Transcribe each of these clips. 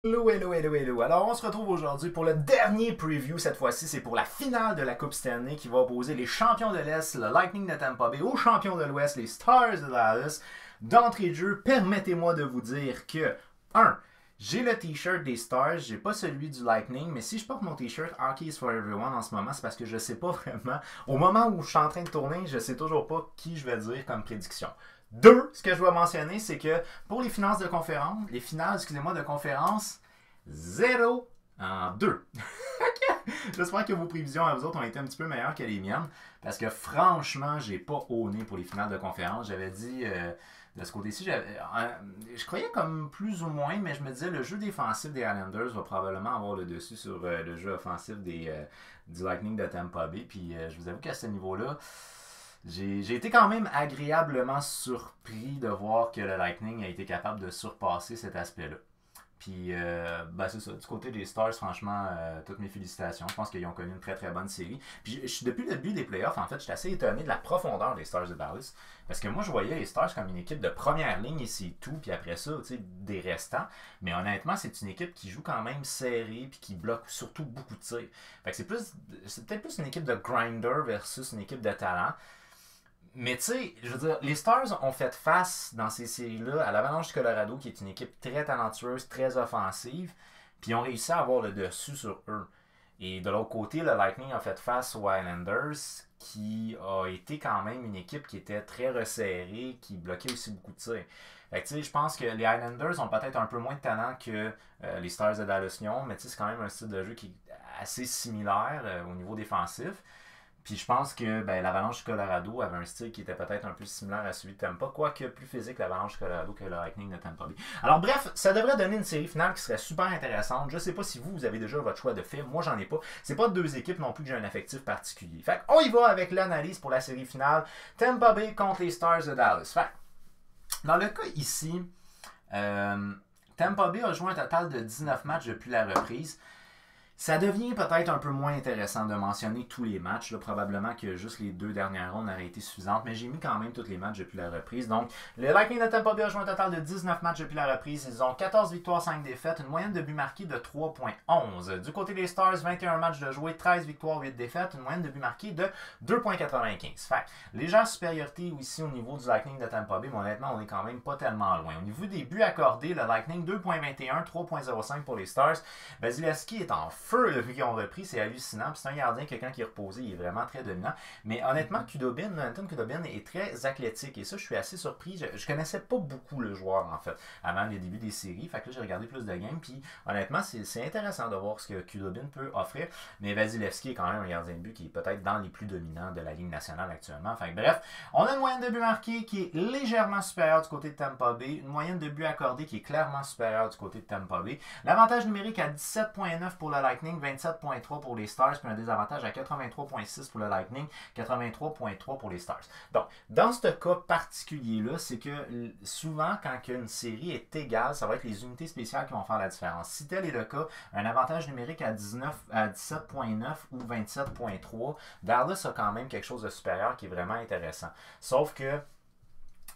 Hello, hello, hello, hello. Alors, on se retrouve aujourd'hui pour le dernier preview. Cette fois-ci, c'est pour la finale de la Coupe Stanley qui va opposer les champions de l'Est, le Lightning de Tampa Bay, aux champions de l'Ouest, les Stars de Dallas. D'entrée de jeu, permettez-moi de vous dire que, 1. J'ai le t-shirt des Stars, j'ai pas celui du Lightning, mais si je porte mon t-shirt Hockey is for Everyone en ce moment, c'est parce que je sais pas vraiment. Au moment où je suis en train de tourner, je sais toujours pas qui je vais dire comme prédiction. 2, ce que je dois mentionner, c'est que pour les finales de conférence, de conférence, 0 en 2. J'espère que vos prévisions à vous autres ont été un petit peu meilleures que les miennes, parce que franchement, j'ai pas honné pour les finales de conférence. J'avais dit de ce côté-ci, je croyais comme plus ou moins, mais je me disais le jeu défensif des Islanders va probablement avoir le dessus sur le jeu offensif du Lightning de Tampa Bay. Puis je vous avoue qu'à ce niveau-là, j'ai été quand même agréablement surpris de voir que le Lightning a été capable de surpasser cet aspect-là. Puis, c'est ça. Du côté des Stars, franchement, toutes mes félicitations. Je pense qu'ils ont connu une très très bonne série. Puis, depuis le début des playoffs, en fait, je suis assez étonné de la profondeur des Stars de Dallas. Parce que moi, je voyais les Stars comme une équipe de première ligne et c'est tout. Puis après ça, tu sais, des restants. Mais honnêtement, c'est une équipe qui joue quand même serré puis qui bloque surtout beaucoup de tirs. Fait que c'est peut-être plus une équipe de grinder versus une équipe de talent. Mais tu sais, je veux dire, les Stars ont fait face dans ces séries-là à l'Avalanche du Colorado, qui est une équipe très talentueuse, très offensive, puis ils ont réussi à avoir le dessus sur eux. Et de l'autre côté, le Lightning a fait face aux Islanders, qui a été quand même une équipe qui était très resserrée, qui bloquait aussi beaucoup de tirs. Fait que tu sais, je pense que les Islanders ont peut-être un peu moins de talent que les Stars de Dallas Lyon, mais tu sais, c'est quand même un style de jeu qui est assez similaire au niveau défensif. Puis je pense que l'Avalanche du Colorado avait un style qui était peut-être un peu similaire à celui de Tampa, quoique plus physique l'Avalanche du Colorado que le Lightning de Tampa Bay. Alors bref, ça devrait donner une série finale qui serait super intéressante. Je sais pas si vous avez déjà votre choix de film. Moi, j'en ai pas. C'est pas deux équipes non plus que j'ai un affectif particulier. Fait qu'on y va avec l'analyse pour la série finale. Tampa Bay contre les Stars de Dallas. Fait dans le cas ici, Tampa Bay a joué un total de 19 matchs depuis la reprise. Ça devient peut-être un peu moins intéressant de mentionner tous les matchs. Là, probablement que juste les deux dernières rondes auraient été suffisantes, mais j'ai mis quand même tous les matchs depuis la reprise. Donc, le Lightning de Tampa Bay a joué un total de 19 matchs depuis la reprise. Ils ont 14 victoires, 5 défaites, une moyenne de buts marqués de 3.11. Du côté des Stars, 21 matchs de joués, 13 victoires, 8 défaites, une moyenne de buts marqués de 2.95. Fait légère supériorité ici au niveau du Lightning de Tampa Bay, mais honnêtement, on est quand même pas tellement loin. Au niveau des buts accordés, le Lightning 2.21, 3.05 pour les Stars. Vasilevskiy est en feu depuis qu'ils ont repris, c'est hallucinant. Puis c'est un gardien, quelqu'un qui est reposé, il est vraiment très dominant. Mais honnêtement, Anton Khudobin est très athlétique et ça, je suis assez surpris. Je connaissais pas beaucoup le joueur en fait avant les débuts des séries. Fait que là, j'ai regardé plus de games. Puis honnêtement, c'est intéressant de voir ce que Khudobin peut offrir. Mais Vasilevskiy est quand même un gardien de but qui est peut-être dans les plus dominants de la Ligue nationale actuellement. Fait que bref, on a une moyenne de buts marqués qui est légèrement supérieure du côté de Tampa Bay. Une moyenne de buts accordés qui est clairement supérieure du côté de Tampa Bay. L'avantage numérique à 17.9 pour le Lightning, 27.3 pour les Stars, puis un désavantage à 83.6 pour le Lightning, 83.3 pour les Stars. Donc, dans ce cas particulier-là, c'est que souvent, quand une série est égale, ça va être les unités spéciales qui vont faire la différence. Si tel est le cas, un avantage numérique à 17.9 ou 27.3, Dallas a quand même quelque chose de supérieur qui est vraiment intéressant. Sauf que,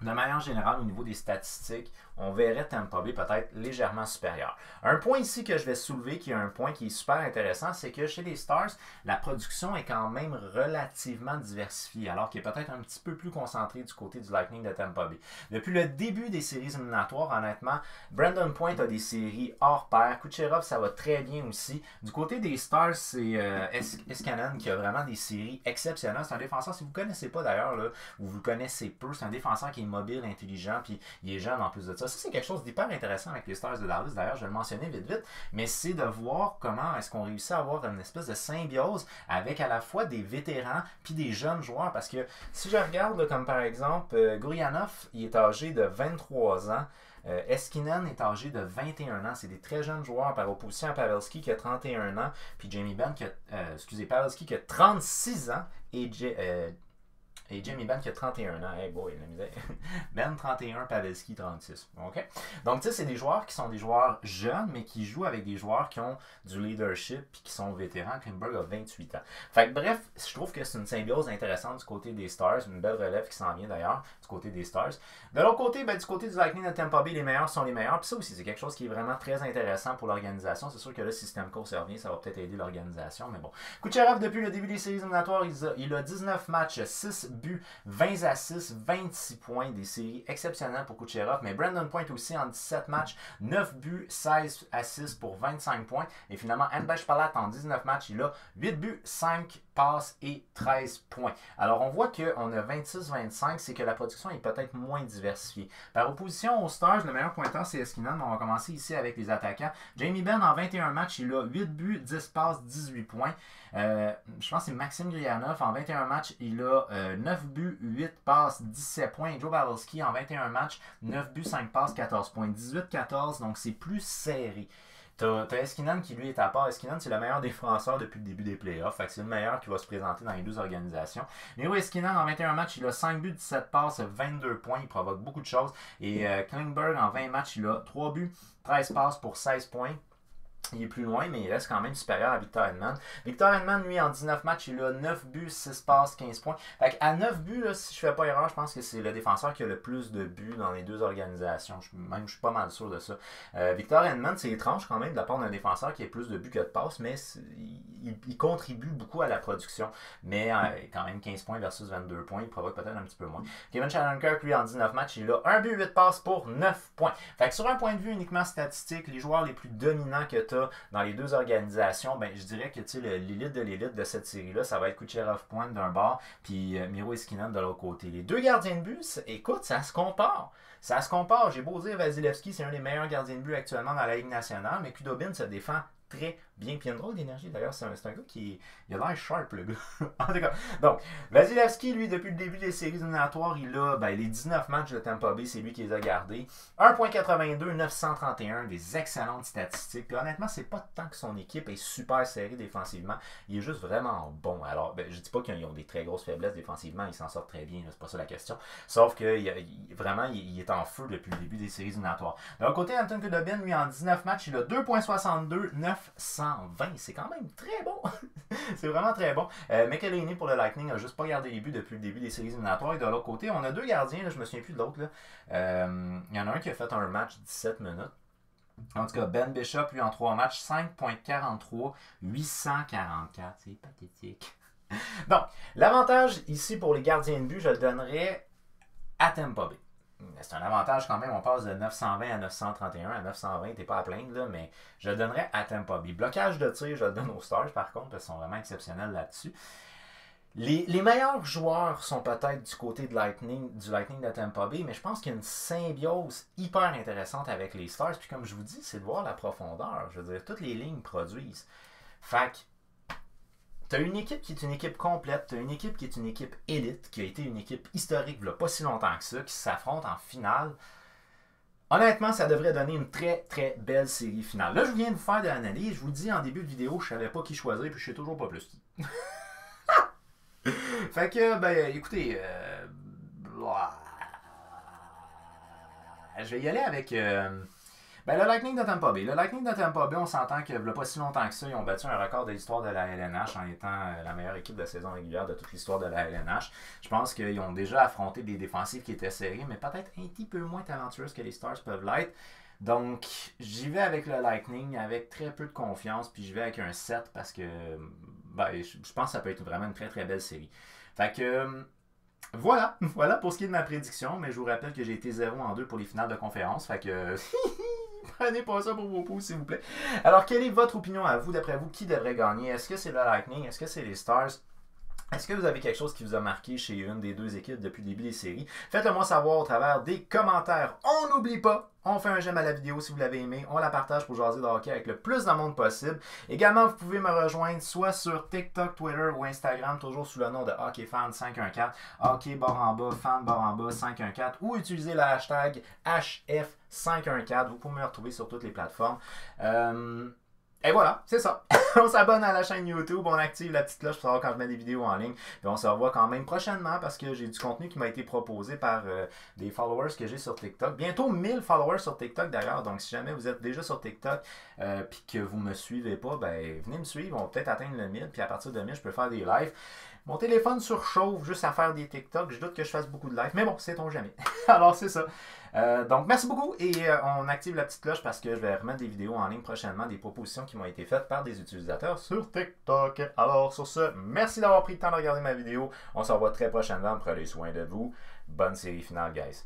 de manière générale, au niveau des statistiques, on verrait Tampa Bay peut-être légèrement supérieur. Un point ici que je vais soulever, qui est un point qui est super intéressant, c'est que chez les Stars, la production est quand même relativement diversifiée, alors qu'il est peut-être un petit peu plus concentré du côté du Lightning de Tampa Bay. Depuis le début des séries éliminatoires, honnêtement, Brandon Point a des séries hors pair. Kucherov, ça va très bien aussi. Du côté des Stars, c'est Escanen qui a vraiment des séries exceptionnelles. C'est un défenseur, si vous ne connaissez pas d'ailleurs, là, ou vous le connaissez peu, c'est un défenseur qui est mobile, intelligent, puis il est jeune en plus de ça. Ça, c'est quelque chose d'hyper intéressant avec les Stars de Dallas. D'ailleurs, je vais le mentionner vite, mais c'est de voir comment est-ce qu'on réussit à avoir une espèce de symbiose avec à la fois des vétérans puis des jeunes joueurs. Parce que si je regarde, là, comme par exemple, Gurianov, il est âgé de 23 ans. Eskinen est âgé de 21 ans. C'est des très jeunes joueurs par opposition à Pavelski qui a 31 ans. Puis Jamie Benn Pavelski qui a 36 ans. Et Et Jamie Benn qui a 31 ans. Hey boy, la misère. Ben 31, Pavelski 36. OK? Donc, tu sais, c'est des joueurs qui sont des joueurs jeunes, mais qui jouent avec des joueurs qui ont du leadership et qui sont vétérans. Klingberg a 28 ans. Fait que bref, je trouve que c'est une symbiose intéressante du côté des Stars. Une belle relève qui s'en vient d'ailleurs du côté des Stars. De l'autre côté, ben, du côté du Lightning de Tampa Bay, les meilleurs sont les meilleurs. Puis ça aussi, c'est quelque chose qui est vraiment très intéressant pour l'organisation. C'est sûr que là, si Stamkos revient, ça va peut-être aider l'organisation. Mais bon. Kucherov, depuis le début des séries éliminatoires, il a 19 matchs, 6 buts, 20 assists, 26 points, des séries exceptionnelles pour Kucherov, mais Brandon Point aussi en 17 matchs, 9 buts, 16 assists pour 25 points, et finalement Andrej Palat en 19 matchs, il a 8 buts, 5 passes et 13 points. Alors on voit qu'on a 26-25, c'est que la production est peut-être moins diversifiée. Par opposition aux Stars, le meilleur pointeur c'est Esquinan, on va commencer ici avec les attaquants. Jamie Benn en 21 matchs, il a 8 buts, 10 passes, 18 points. Je pense que c'est Maxime Grianov en 21 matchs, il a 9 buts, 8 passes, 17 points. Joe Pavelski en 21 matchs, 9 buts, 5 passes, 14 points. 18-14, donc c'est plus serré. T'as Esquinan qui lui est à part. Esquinan, c'est le meilleur défenseur depuis le début des playoffs. Fait que c'est le meilleur qui va se présenter dans les deux organisations. Miro Esquinan, en 21 matchs, il a 5 buts, 17 passes, 22 points. Il provoque beaucoup de choses. Et Klingberg, en 20 matchs, il a 3 buts, 13 passes pour 16 points. Il est plus loin, mais il reste quand même supérieur à Victor Hedman. Victor Hedman, lui, en 19 matchs, il a 9 buts, 6 passes, 15 points. Fait à 9 buts, là, si je ne fais pas erreur, je pense que c'est le défenseur qui a le plus de buts dans les deux organisations. Je suis pas mal sûr de ça. Victor Hedman, c'est étrange quand même de la part d'un défenseur qui a plus de buts que de passes, mais il contribue beaucoup à la production. Mais quand même 15 points versus 22 points, il provoque peut-être un petit peu moins. Kevin Shattenkirk, lui, en 19 matchs, il a 1 but, 8 passes pour 9 points. Fait que sur un point de vue uniquement statistique, les joueurs les plus dominants que tu as dans les deux organisations, ben, je dirais que l'élite de l'élite de cette série-là, ça va être Kucherov Point d'un bord, puis Miro Esquinan de l'autre côté. Les deux gardiens de but, écoute, ça se compare. Ça se compare. J'ai beau dire Vasilevski, c'est un des meilleurs gardiens de but actuellement dans la Ligue nationale, mais Khudobin se défend très bien. Puis il y a une drôle d'énergie d'ailleurs. C'est un gars qui il a l'air sharp, le gars. En tout cas, donc, Vasilevski, lui, depuis le début des séries éliminatoires, il a les 19 matchs de Tampa Bay, c'est lui qui les a gardés. 1.82, 931, des excellentes statistiques. Puis honnêtement, c'est pas tant que son équipe est super serrée défensivement. Il est juste vraiment bon. Alors, je dis pas qu'ils ont des très grosses faiblesses défensivement, ils s'en sortent très bien, c'est pas ça la question. Sauf que vraiment, il est en feu depuis le début des séries éliminatoires. De l'autre côté, Anton Khudobin, lui, en 19 matchs, il a 2.62, 920. C'est quand même très bon. C'est vraiment très bon. McElhinney pour le Lightning n'a juste pas gardé les buts depuis le début des séries éliminatoires. Et de l'autre côté, on a deux gardiens, là, je me souviens plus de l'autre. Il y en a un qui a fait un match 17 minutes. En tout cas, Ben Bishop, lui, en 3 matchs, 5.43, 844. C'est pathétique. Donc, l'avantage ici pour les gardiens de but, je le donnerais à Tampa Bay. C'est un avantage quand même, on passe de 920 à 931. À 920, t'es pas à plaindre, là, mais je le donnerais à Tampa Bay. Blocage de tir, je le donne aux Stars par contre, parce qu'ils sont vraiment exceptionnels là-dessus. Les meilleurs joueurs sont peut-être du côté du Lightning de Tampa Bay, mais je pense qu'il y a une symbiose hyper intéressante avec les Stars. Puis comme je vous dis, c'est de voir la profondeur. Je veux dire, toutes les lignes produisent. Fait que tu as une équipe qui est une équipe complète, tu as une équipe qui est une équipe élite, qui a été une équipe historique il n'y a pas si longtemps que ça, qui s'affronte en finale. Honnêtement, ça devrait donner une très très belle série finale. Là, je viens de vous faire de l'analyse. Je vous le dis en début de vidéo, je ne savais pas qui choisir, puis je sais toujours pas plus qui. Fait que, écoutez, je vais y aller avec le Lightning de Tampa Bay. Le Lightning de Tampa Bay, on s'entend qu'il n'y a pas si longtemps que ça, ils ont battu un record de l'histoire de la LNH en étant la meilleure équipe de saison régulière de toute l'histoire de la LNH. Je pense qu'ils ont déjà affronté des défensifs qui étaient serrés, mais peut-être un petit peu moins talentueuses que les Stars peuvent l'être. Donc, j'y vais avec le Lightning avec très peu de confiance, puis je vais avec un 7 parce que je pense que ça peut être vraiment une très très belle série. Fait que voilà pour ce qui est de ma prédiction, mais je vous rappelle que j'ai été 0-2 pour les finales de conférence, fait que prenez pas ça pour vos pouces s'il vous plaît. Alors, quelle est votre opinion à vous, d'après vous, qui devrait gagner? Est-ce que c'est le Lightning? Est-ce que c'est les Stars? Est-ce que vous avez quelque chose qui vous a marqué chez une des deux équipes depuis le début des séries? Faites-le moi savoir au travers des commentaires. On n'oublie pas, on fait un j'aime à la vidéo si vous l'avez aimé. On la partage pour jaser de hockey avec le plus de monde possible. Également, vous pouvez me rejoindre soit sur TikTok, Twitter ou Instagram, toujours sous le nom de HockeyFan514, HockeyFan 514, ou utiliser le hashtag HF514. Vous pouvez me retrouver sur toutes les plateformes. Et voilà, c'est ça. On s'abonne à la chaîne YouTube, on active la petite cloche pour savoir quand je mets des vidéos en ligne. Puis on se revoit quand même prochainement parce que j'ai du contenu qui m'a été proposé par des followers que j'ai sur TikTok. Bientôt 1000 followers sur TikTok d'ailleurs. Donc si jamais vous êtes déjà sur TikTok puis que vous me suivez pas, ben venez me suivre. On va peut-être atteindre le 1000. Puis à partir de 1000, je peux faire des lives. Mon téléphone surchauffe juste à faire des TikTok. Je doute que je fasse beaucoup de lives. Mais bon, sait-on jamais. Alors c'est ça. Donc merci beaucoup et on active la petite cloche parce que je vais remettre des vidéos en ligne prochainement, des propositions qui m'ont été faites par des utilisateurs sur TikTok. Alors sur ce, merci d'avoir pris le temps de regarder ma vidéo. On se revoit très prochainement. Prenez soin de vous. Bonne série finale, guys.